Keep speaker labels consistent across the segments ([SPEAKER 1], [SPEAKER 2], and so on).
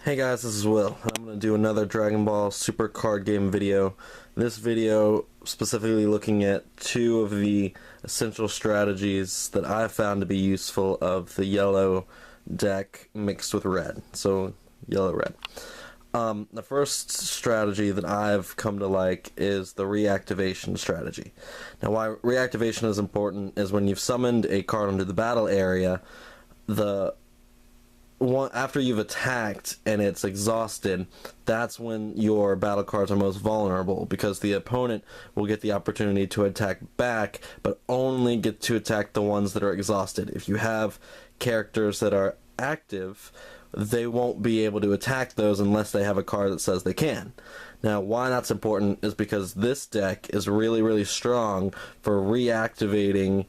[SPEAKER 1] Hey guys, this is Will. I'm going to do another Dragon Ball Super card game video. This video specifically looking at two of the essential strategies that I've found to be useful of the yellow deck mixed with red. So, yellow-red. The first strategy that I've come to like is the reactivation strategy. Now, why reactivation is important is when you've summoned a card into the battle area, after you've attacked and it's exhausted, that's when your battle cards are most vulnerable, because the opponent will get the opportunity to attack back, but only get to attack the ones that are exhausted. If you have characters that are active, they won't be able to attack those unless they have a card that says they can. Now, why that's important is because this deck is really strong for reactivating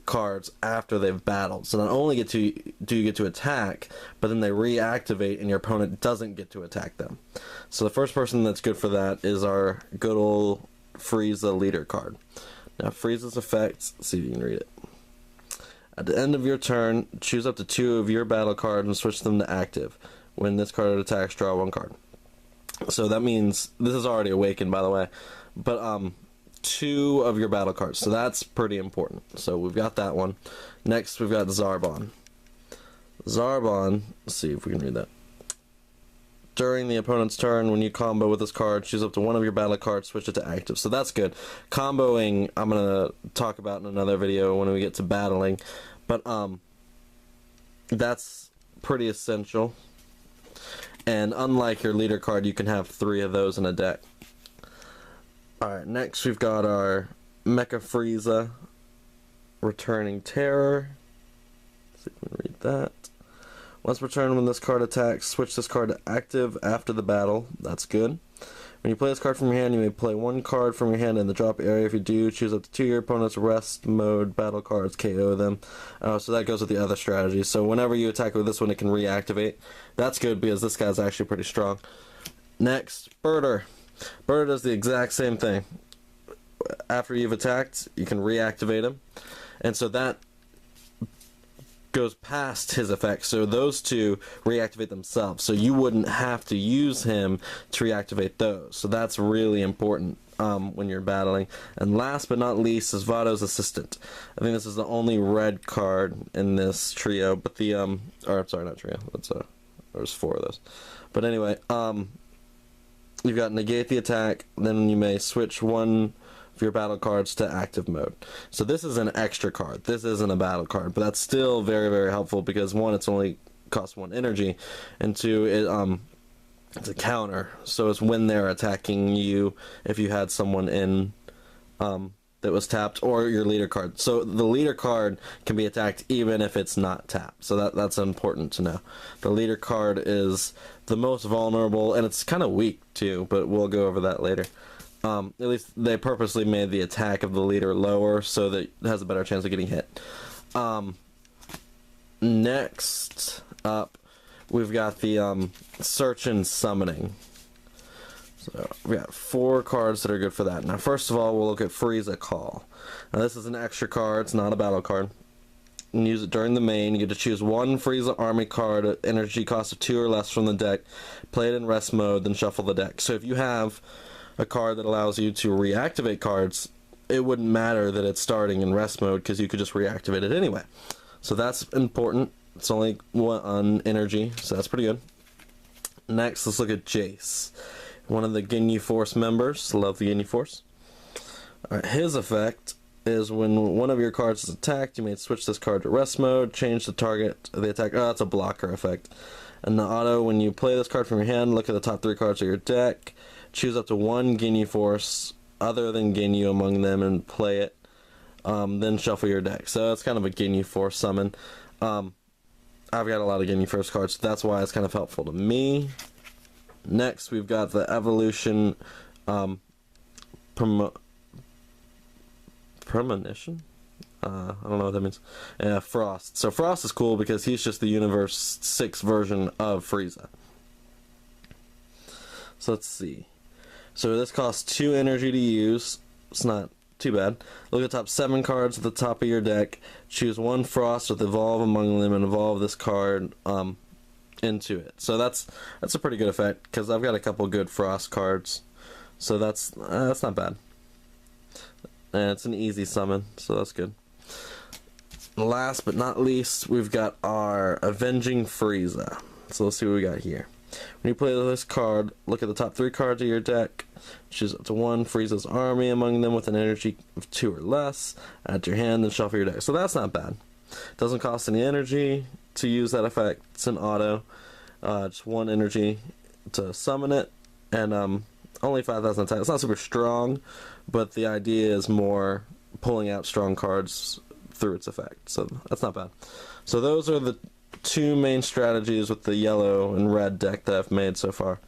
[SPEAKER 1] cards after they've battled. So not only do you get to attack, but then they reactivate and your opponent doesn't get to attack them. So the first person that's good for that is our good old Frieza leader card. Now, Frieza's effects, let's see if you can read it. At the end of your turn, choose up to 2 of your battle cards and switch them to active. When this card attacks, draw 1 card. So that means, this is already awakened by the way, but 2 of your battle cards, so that's pretty important. So we've got that one. Next we've got Zarbon. Zarbon, let's see if we can read that. During the opponent's turn, when you combo with this card, choose up to 1 of your battle cards, switch it to active. So that's good. Comboing, I'm going to talk about in another video when we get to battling, but that's pretty essential. And unlike your leader card, you can have 3 of those in a deck. Alright, next we've got our Mecha Frieza, Returning Terror. Let's see if we can read that. Once returned when this card attacks, switch this card to active after the battle. That's good. When you play this card from your hand, you may play 1 card from your hand in the drop area. If you do, choose up to 2 of your opponent's rest mode battle cards, KO them. So that goes with the other strategy. So whenever you attack with this one, it can reactivate. That's good because this guy's actually pretty strong. Next, Birder. Birder does the exact same thing. After you've attacked, you can reactivate him. And so that goes past his effects. So those 2 reactivate themselves. So you wouldn't have to use him to reactivate those. So that's really important when you're battling. And last but not least is Vado's Assistant. I think this is the only red card in this trio. But the, or sorry, not trio. There's 4 of those. But anyway, you've got negate the attack, then you may switch 1 of your battle cards to active mode. So this is an extra card. This isn't a battle card, but that's still very helpful because 1, it's only costs 1 energy, and 2, it's a counter. So it's when they're attacking you if you had someone in that was tapped, or your leader card. So the leader card can be attacked even if it's not tapped. So that's important to know. The leader card is the most vulnerable, and it's kind of weak too, but we'll go over that later. At least they purposely made the attack of the leader lower so that it has a better chance of getting hit. Next up, we've got the Search and Summoning. So we got 4 cards that are good for that. Now, first of all, we'll look at Frieza Call. Now, this is an extra card. It's not a battle card. You can use it during the main. You get to choose 1 Frieza Army card at energy cost of 2 or less from the deck. Play it in rest mode, then shuffle the deck. So if you have a card that allows you to reactivate cards, it wouldn't matter that it's starting in rest mode because you could just reactivate it anyway. So that's important. It's only 1 energy, so that's pretty good. Next, let's look at Jace. One of the Ginyu Force members. Love the Ginyu Force. Alright, his effect is when 1 of your cards is attacked, you may switch this card to rest mode, change the target of the attack. Oh, that's a blocker effect. And the auto, when you play this card from your hand, look at the top 3 cards of your deck, choose up to 1 Ginyu Force other than Ginyu among them and play it, then shuffle your deck. So that's kind of a Ginyu Force summon. I've got a lot of Ginyu Force cards, so that's why it's kind of helpful to me. Next, we've got the Evolution Premonition? I don't know what that means. Yeah, Frost. So Frost is cool because he's just the Universe 6 version of Frieza. So let's see. So this costs 2 energy to use. It's not too bad. Look at the top 7 cards at the top of your deck. Choose 1 Frost with Evolve among them and evolve this card into it. So that's a pretty good effect, because I've got a couple good Frost cards. So that's not bad. And it's an easy summon, so that's good. Last but not least, we've got our Avenging Frieza. So let's see what we got here. When you play this card, look at the top 3 cards of your deck. Choose up to 1 Frieza's army among them with an energy of 2 or less. Add to your hand and shuffle your deck. So that's not bad. Doesn't cost any energy to use that effect. It's an auto. Just 1 energy to summon it. And only 5,000 attack. It's not super strong, but the idea is more pulling out strong cards through its effect. So that's not bad. So those are the 2 main strategies with the yellow and red deck that I've made so far.